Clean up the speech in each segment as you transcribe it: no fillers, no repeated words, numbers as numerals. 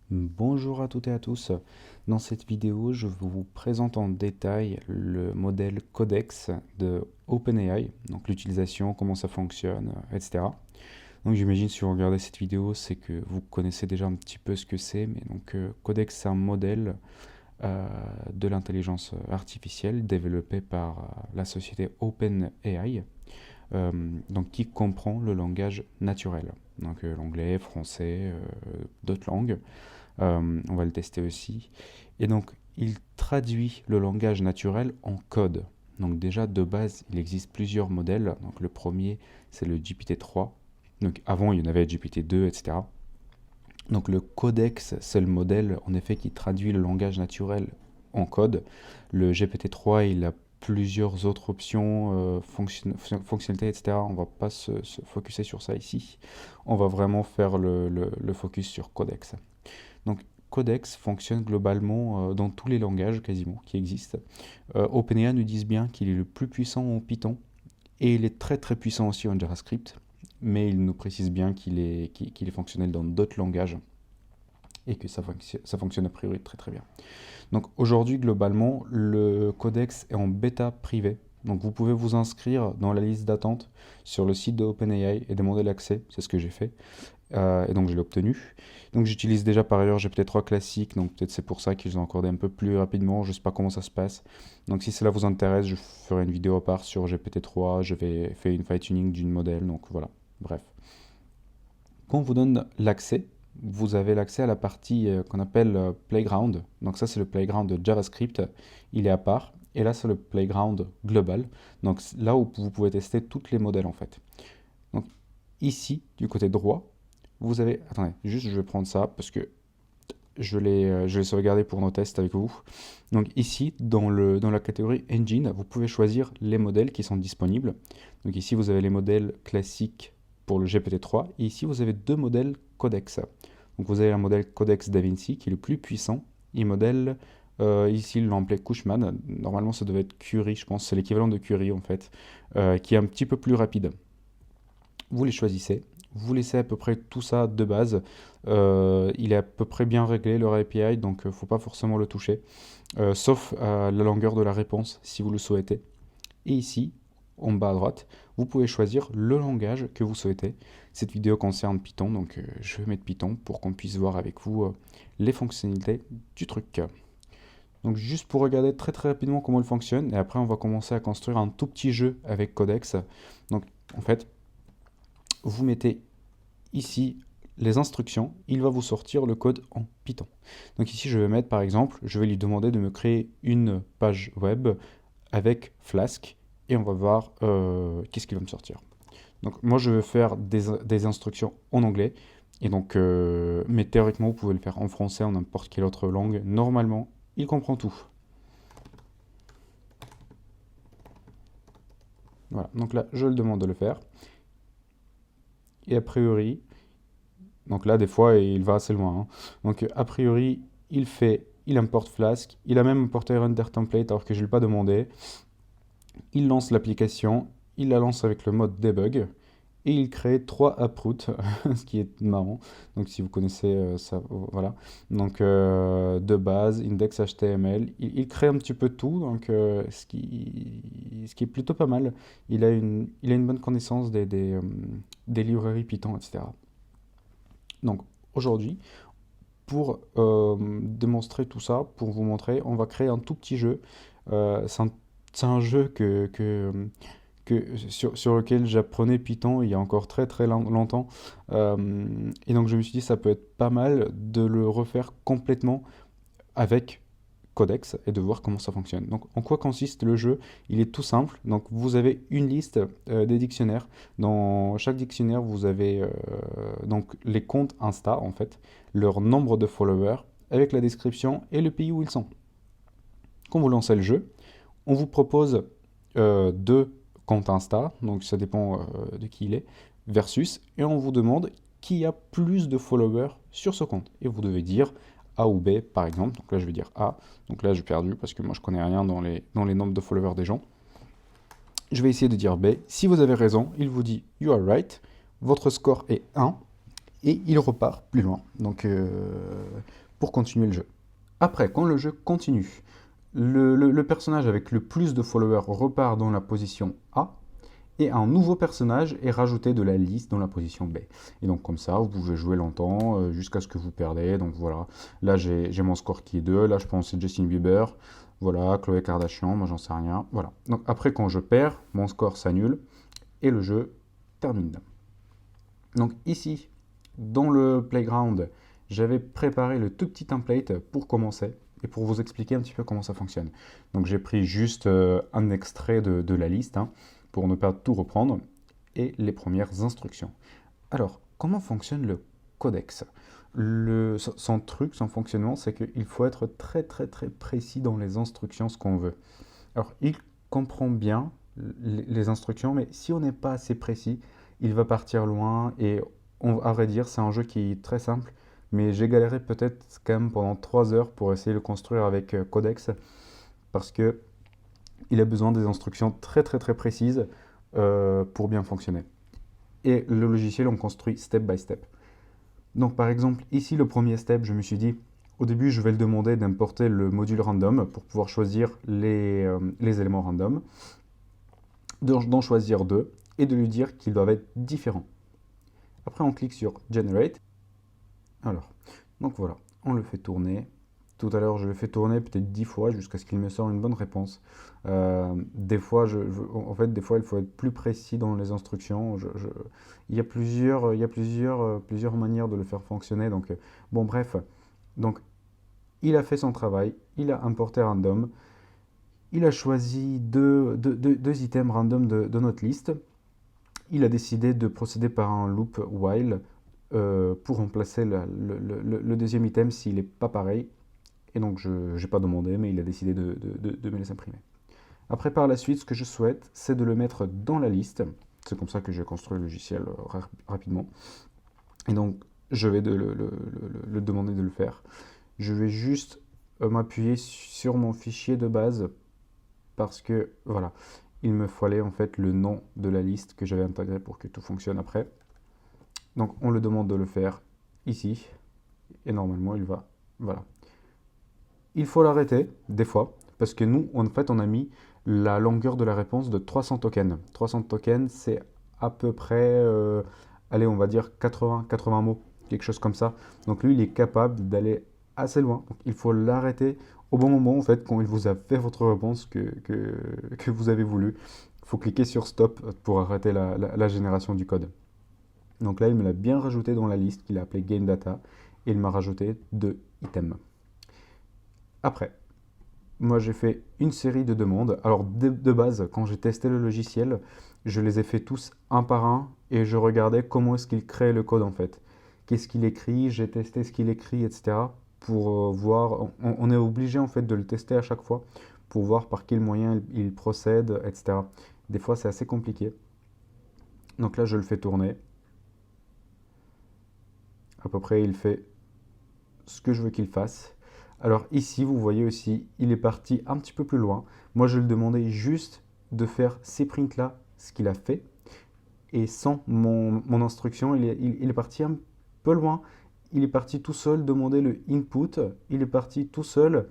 Bonjour à toutes et à tous. Dans cette vidéo, je vous présente en détail le modèle Codex de OpenAI, donc l'utilisation, comment ça fonctionne, etc. Donc j'imagine si vous regardez cette vidéo, c'est que vous connaissez déjà un petit peu ce que c'est, mais donc Codex c'est un modèle de l'intelligence artificielle développé par la société OpenAI, donc qui comprend le langage naturel, donc l'anglais, français, d'autres langues. On va le tester aussi. Et donc, il traduit le langage naturel en code. Donc déjà, de base, il existe plusieurs modèles. Donc le premier, c'est le GPT-3. Donc avant, il y en avait GPT-2, etc. Donc le codex, c'est le modèle, en effet, qui traduit le langage naturel en code. Le GPT-3, il a plusieurs autres options, fonctionnalités, etc. On va pas se focuser sur ça ici. On va vraiment faire le focus sur codex. Donc, Codex fonctionne globalement dans tous les langages quasiment qui existent. OpenAI nous disent bien qu'il est le plus puissant en Python et il est très très puissant aussi en JavaScript, mais il nous précise bien qu'il est fonctionnel dans d'autres langages et que ça fonctionne a priori très très bien. Donc aujourd'hui, globalement, le codex est en bêta privée. Donc vous pouvez vous inscrire dans la liste d'attente sur le site de OpenAI et demander l'accès. C'est ce que j'ai fait. Et donc je l'ai obtenu. Donc j'utilise déjà par ailleurs GPT-3 classique, donc peut-être c'est pour ça qu'ils ont encodé un peu plus rapidement, je ne sais pas comment ça se passe. Donc si cela vous intéresse, je ferai une vidéo à part sur GPT-3, je vais faire une fine-tuning d'une modèle, donc voilà, bref. Quand on vous donne l'accès, vous avez l'accès à la partie qu'on appelle Playground. Donc ça c'est le Playground de JavaScript, il est à part. Et là c'est le Playground global, donc là où vous pouvez tester toutes les modèles en fait. Donc ici, du côté droit, vous avez... Attendez, juste je vais prendre ça parce que je l'ai sauvegardé pour nos tests avec vous. Donc ici, dans la catégorie Engine, vous pouvez choisir les modèles qui sont disponibles. Donc ici, vous avez les modèles classiques pour le GPT-3. Et ici, vous avez deux modèles Codex. Donc vous avez un modèle Codex DaVinci qui est le plus puissant. Et modèle, ici, ils l'ont appelé Cushman. Normalement, ça devait être Curie, je pense. C'est l'équivalent de Curie, en fait, qui est un petit peu plus rapide. Vous les choisissez, vous laissez à peu près tout ça de base. Il est à peu près bien réglé leur API, donc il ne faut pas forcément le toucher, sauf la longueur de la réponse si vous le souhaitez. Et ici, en bas à droite, vous pouvez choisir le langage que vous souhaitez. Cette vidéo concerne Python, donc je vais mettre Python pour qu'on puisse voir avec vous les fonctionnalités du truc. Donc juste pour regarder très très rapidement comment il fonctionne, et après on va commencer à construire un tout petit jeu avec Codex. Donc en fait, vous mettez ici les instructions, il va vous sortir le code en Python. Donc ici, je vais mettre par exemple, je vais lui demander de me créer une page web avec Flask et on va voir qu'est-ce qu'il va me sortir. Donc moi, je vais faire des instructions en anglais et donc, mais théoriquement, vous pouvez le faire en français, en n'importe quelle autre langue. Normalement, il comprend tout. Voilà, donc là, je le demande de le faire. Et a priori, donc là, des fois, il va assez loin, hein. Donc, a priori, il importe Flask. Il a même importé render template alors que je ne l'ai pas demandé. Il lance l'application. Il la lance avec le mode debug. Et il crée 3 uproot, ce qui est marrant. Donc, si vous connaissez ça, voilà. Donc, de base, index HTML. Il crée un petit peu tout, donc ce qui est plutôt pas mal. Il a une bonne connaissance des librairies Python, etc. Donc, aujourd'hui, pour démontrer tout ça, pour vous montrer, on va créer un tout petit jeu. C'est un jeu sur lequel j'apprenais Python il y a encore très très longtemps. Et donc je me suis dit ça peut être pas mal de le refaire complètement avec Codex et de voir comment ça fonctionne. Donc en quoi consiste le jeu? Il est tout simple. Donc vous avez une liste des dictionnaires. Dans chaque dictionnaire, vous avez donc les comptes Insta en fait, leur nombre de followers avec la description et le pays où ils sont. Quand vous lancez le jeu, on vous propose deux comptes Insta, donc ça dépend de qui il est, versus, et on vous demande qui a plus de followers sur ce compte. Et vous devez dire A ou B, par exemple. Donc là, je vais dire A. Donc là, j'ai perdu parce que moi, je connais rien dans les nombres de followers des gens. Je vais essayer de dire B. Si vous avez raison, il vous dit You are right. Votre score est 1. Et il repart plus loin. Donc pour continuer le jeu. Après, quand le jeu continue, le personnage avec le plus de followers repart dans la position A, et un nouveau personnage est rajouté de la liste dans la position B. Et donc comme ça, vous pouvez jouer longtemps jusqu'à ce que vous perdez. Donc voilà, là j'ai mon score qui est 2, là je pense que c'est Justin Bieber, voilà, Khloé Kardashian, moi j'en sais rien. Voilà. Donc après quand je perds, mon score s'annule et le jeu termine. Donc ici, dans le playground, j'avais préparé le tout petit template pour commencer et pour vous expliquer un petit peu comment ça fonctionne. Donc j'ai pris juste un extrait de la liste hein, pour ne pas tout reprendre et les premières instructions. Alors, comment fonctionne le codex? Son truc, son fonctionnement, c'est qu'il faut être très très très précis dans les instructions, ce qu'on veut. Alors, il comprend bien les instructions, mais si on n'est pas assez précis, il va partir loin et à vrai dire, c'est un jeu qui est très simple, mais j'ai galéré peut-être quand même pendant 3 heures pour essayer de le construire avec Codex parce que il a besoin des instructions très très très précises pour bien fonctionner. Et le logiciel, on construit step by step. Donc par exemple, ici le premier step, je me suis dit, au début je vais le demander d'importer le module random pour pouvoir choisir les éléments random, d'en choisir 2 et de lui dire qu'ils doivent être différents. Après on clique sur Generate. Alors, donc voilà, on le fait tourner. Tout à l'heure, je le fais tourner peut-être 10 fois jusqu'à ce qu'il me sorte une bonne réponse. Des fois, en fait, des fois, il faut être plus précis dans les instructions. Il y a plusieurs manières de le faire fonctionner. Donc, bon, bref. Donc, il a fait son travail. Il a importé random. Il a choisi deux items random de notre liste. Il a décidé de procéder par un loop while pour remplacer le deuxième item s'il n'est pas pareil. Et donc je n'ai pas demandé, mais il a décidé de me les imprimer. Après, par la suite, ce que je souhaite, c'est de le mettre dans la liste. C'est comme ça que j'ai construit le logiciel rapidement. Et donc, je vais le demander de le faire. Je vais juste m'appuyer sur mon fichier de base parce que, voilà, il me fallait en fait le nom de la liste que j'avais intégré pour que tout fonctionne après. Donc, on le demande de le faire ici. Et normalement, il va, voilà. Il faut l'arrêter, des fois, parce que nous, en fait, on a mis la longueur de la réponse de 300 tokens. 300 tokens, c'est à peu près, allez, on va dire 80 mots, quelque chose comme ça. Donc lui, il est capable d'aller assez loin. Donc il faut l'arrêter au bon moment, en fait, quand il vous a fait votre réponse que vous avez voulu. Il faut cliquer sur Stop pour arrêter la génération du code. Donc là, il me l'a bien rajouté dans la liste qu'il a appelée Game Data et il m'a rajouté 2 items. Après, moi j'ai fait une série de demandes. Alors de base, quand j'ai testé le logiciel, je les ai fait tous un par un et je regardais comment est-ce qu'il crée le code en fait. Qu'est-ce qu'il écrit, j'ai testé ce qu'il écrit, etc. Pour voir, on est obligé en fait de le tester à chaque fois pour voir par quel moyen il procède, etc. Des fois c'est assez compliqué. Donc là je le fais tourner. À peu près il fait ce que je veux qu'il fasse. Alors ici, vous voyez aussi, il est parti un petit peu plus loin. Moi, je lui demandais juste de faire ces prints-là, ce qu'il a fait. Et sans mon instruction, il est parti un peu loin. Il est parti tout seul demander le input. Il est parti tout seul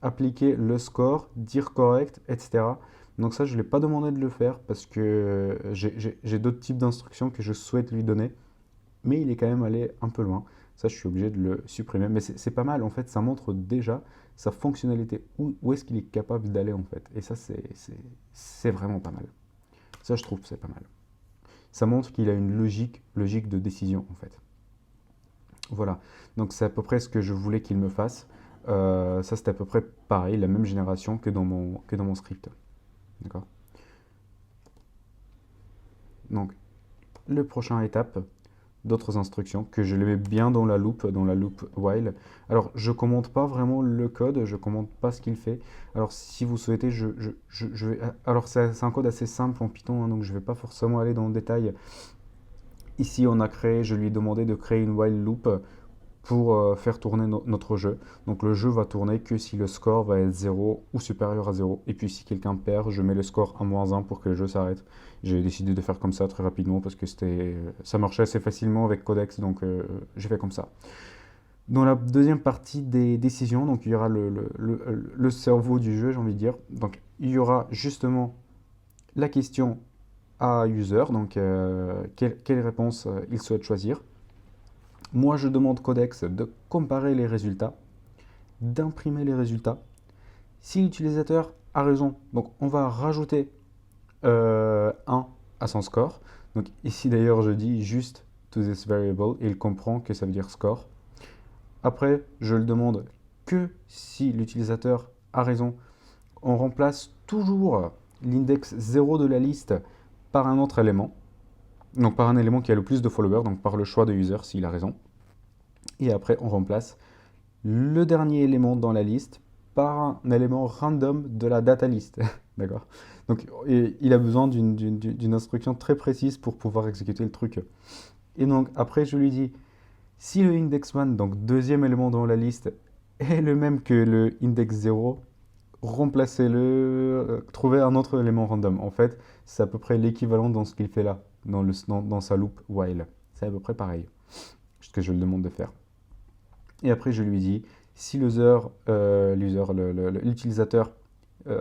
appliquer le score, dire correct, etc. Donc ça, je ne l'ai pas demandé de le faire parce que j'ai d'autres types d'instructions que je souhaite lui donner. Mais il est quand même allé un peu loin. Ça, je suis obligé de le supprimer. Mais c'est pas mal, en fait, ça montre déjà sa fonctionnalité. Où est-ce qu'il est capable d'aller, en fait. Et ça, c'est vraiment pas mal. Ça, je trouve, c'est pas mal. Ça montre qu'il a une logique de décision, en fait. Voilà. Donc, c'est à peu près ce que je voulais qu'il me fasse. Ça, c'est à peu près pareil, la même génération que dans mon script. D'accord? Donc, la prochaine étape, d'autres instructions que je les mets bien dans la loop while. Alors, je commente pas vraiment le code, je commente pas ce qu'il fait. Alors, si vous souhaitez, je vais... Alors, c'est un code assez simple en Python, hein, donc je vais pas forcément aller dans le détail. Ici, je lui ai demandé de créer une while loop pour faire tourner notre jeu. Donc le jeu va tourner que si le score va être 0 ou supérieur à 0. Et puis si quelqu'un perd, je mets le score à -1 pour que le jeu s'arrête. J'ai décidé de faire comme ça très rapidement parce que ça marchait assez facilement avec Codex, donc j'ai fait comme ça. Dans la deuxième partie des décisions, donc il y aura le cerveau du jeu, j'ai envie de dire. Donc il y aura justement la question à user, donc quelle réponse il souhaite choisir. Moi, je demande Codex de comparer les résultats, d'imprimer les résultats. Si l'utilisateur a raison, donc on va rajouter 1 à son score. Donc ici d'ailleurs, je dis juste to this variable et il comprend que ça veut dire score. Après, je le demande que si l'utilisateur a raison. On remplace toujours l'index 0 de la liste par un autre élément. Donc par un élément qui a le plus de followers, donc par le choix de user s'il a raison. Et après, on remplace le dernier élément dans la liste par un élément random de la data list. D'accord? Donc il a besoin d'une instruction très précise pour pouvoir exécuter le truc. Et donc après, je lui dis, si le index 1, donc deuxième élément dans la liste, est le même que le index 0, remplacez-le, trouvez un autre élément random. En fait, c'est à peu près l'équivalent dans ce qu'il fait là, dans sa loop while. C'est à peu près pareil, ce que je le demande de faire. Et après, je lui dis, si l'utilisateur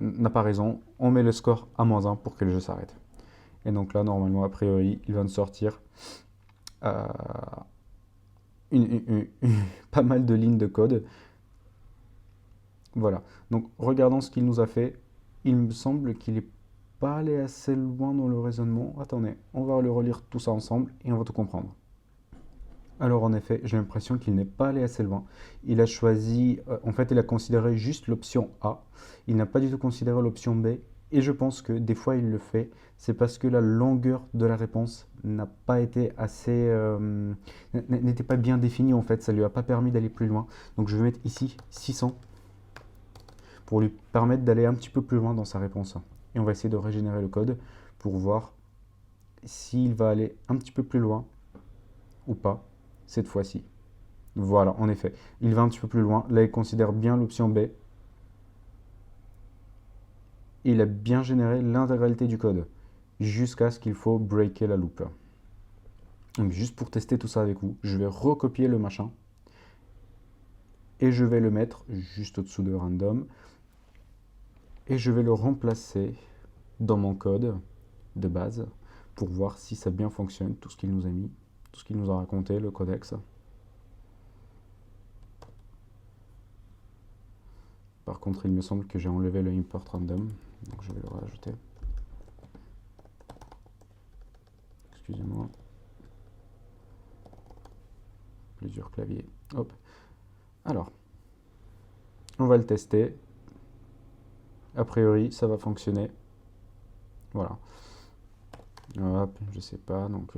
n'a pas raison, on met le score à -1 pour que le jeu s'arrête. Et donc là, normalement, a priori, il va nous sortir euh, pas mal de lignes de code. Voilà. Donc, regardons ce qu'il nous a fait. Il me semble qu'il n'est pas allé assez loin dans le raisonnement. Attendez, on va le relire tout ça ensemble et on va tout comprendre. Alors en effet, j'ai l'impression qu'il n'est pas allé assez loin. Il a choisi, en fait, il a considéré juste l'option A. Il n'a pas du tout considéré l'option B. Et je pense que des fois il le fait, c'est parce que la longueur de la réponse n'a pas été assez, n'était pas bien définie en fait. Ça lui a pas permis d'aller plus loin. Donc je vais mettre ici 600 pour lui permettre d'aller un petit peu plus loin dans sa réponse. Et on va essayer de régénérer le code pour voir s'il va aller un petit peu plus loin ou pas cette fois-ci. Voilà, en effet, il va un petit peu plus loin. Là, il considère bien l'option B. Et il a bien généré l'intégralité du code jusqu'à ce qu'il faut breaker la loop. Donc, juste pour tester tout ça avec vous, je vais recopier le machin et je vais le mettre juste au-dessous de random et je vais le remplacer dans mon code de base pour voir si ça bien fonctionne, tout ce qu'il nous a mis, tout ce qu'il nous a raconté, le codex. Par contre, il me semble que j'ai enlevé le import random, donc je vais le rajouter. Excusez-moi. Plusieurs claviers. Hop. Alors, on va le tester. A priori, ça va fonctionner. Voilà. Hop, je sais pas, donc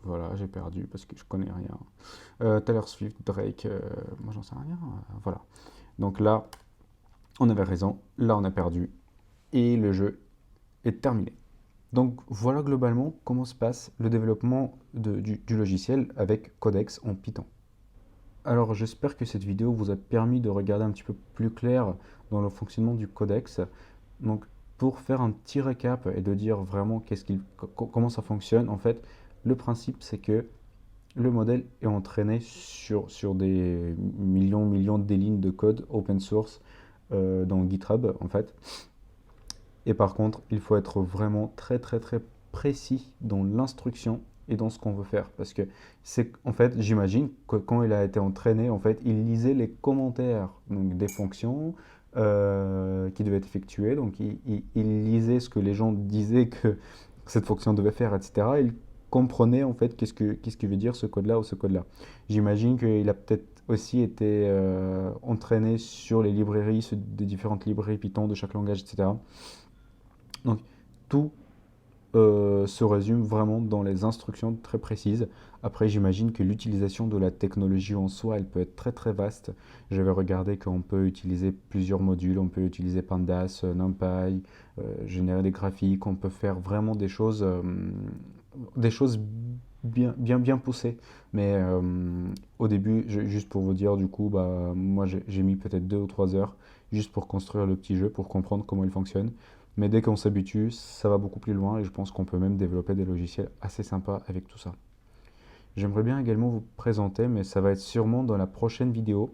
voilà, j'ai perdu parce que je connais rien. Taylor Swift, Drake, moi j'en sais rien. Voilà. Donc là, on avait raison, là on a perdu et le jeu est terminé. Donc voilà globalement comment se passe le développement du logiciel avec Codex en Python. Alors j'espère que cette vidéo vous a permis de regarder un petit peu plus clair dans le fonctionnement du Codex. Donc pour faire un petit récap et de dire vraiment comment ça fonctionne, en fait le principe c'est que le modèle est entraîné sur des millions de lignes de code open source dans GitHub en fait. Et par contre, il faut être vraiment très précis dans l'instruction et dans ce qu'on veut faire. Parce que c'est en fait, j'imagine que quand il a été entraîné, en fait, il lisait les commentaires donc, des fonctions qui devaient être effectuées. Donc il lisait ce que les gens disaient que cette fonction devait faire, etc. Il comprenait en fait qu'est-ce que veut dire ce code-là ou ce code-là. J'imagine qu'il a peut-être aussi été entraîné sur les librairies, des différentes librairies Python de chaque langage, etc. Donc tout se résume vraiment dans les instructions très précises. Après, j'imagine que l'utilisation de la technologie en soi, elle peut être très vaste. J'avais regardé qu'on peut utiliser plusieurs modules, on peut utiliser Pandas, NumPy, générer des graphiques, on peut faire vraiment des choses bien poussées. Mais au début, juste pour vous dire, du coup, bah, moi j'ai mis peut-être 2 ou 3 heures juste pour construire le petit jeu, pour comprendre comment il fonctionne. Mais dès qu'on s'habitue, ça va beaucoup plus loin et je pense qu'on peut même développer des logiciels assez sympas avec tout ça. J'aimerais bien également vous présenter, mais ça va être sûrement dans la prochaine vidéo,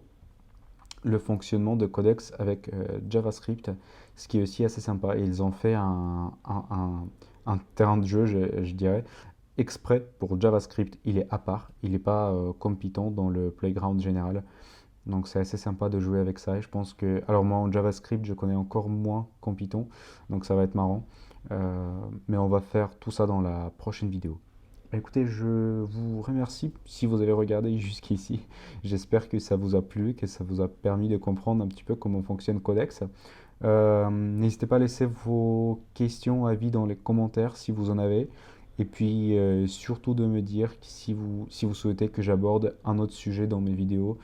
le fonctionnement de Codex avec JavaScript, ce qui est aussi assez sympa. Et ils ont fait un terrain de jeu, je dirais, exprès pour JavaScript. Il est à part, il n'est pas comme Python dans le playground général. Donc c'est assez sympa de jouer avec ça. Et je pense que, alors moi en JavaScript, je connais encore moins qu'en Python, donc ça va être marrant. Mais on va faire tout ça dans la prochaine vidéo. Écoutez, je vous remercie si vous avez regardé jusqu'ici. J'espère que ça vous a plu, que ça vous a permis de comprendre un petit peu comment fonctionne Codex. N'hésitez pas à laisser vos questions, avis dans les commentaires si vous en avez. Et puis surtout de me dire si vous souhaitez que j'aborde un autre sujet dans mes vidéos.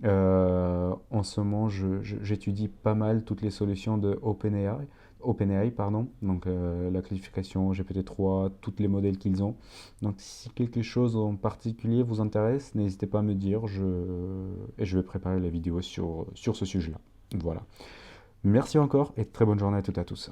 En ce moment, j'étudie pas mal toutes les solutions de OpenAI, pardon, donc la classification GPT-3, tous les modèles qu'ils ont. Donc si quelque chose en particulier vous intéresse, n'hésitez pas à me dire, et je vais préparer la vidéo sur ce sujet-là. Voilà. Merci encore et très bonne journée à toutes et à tous.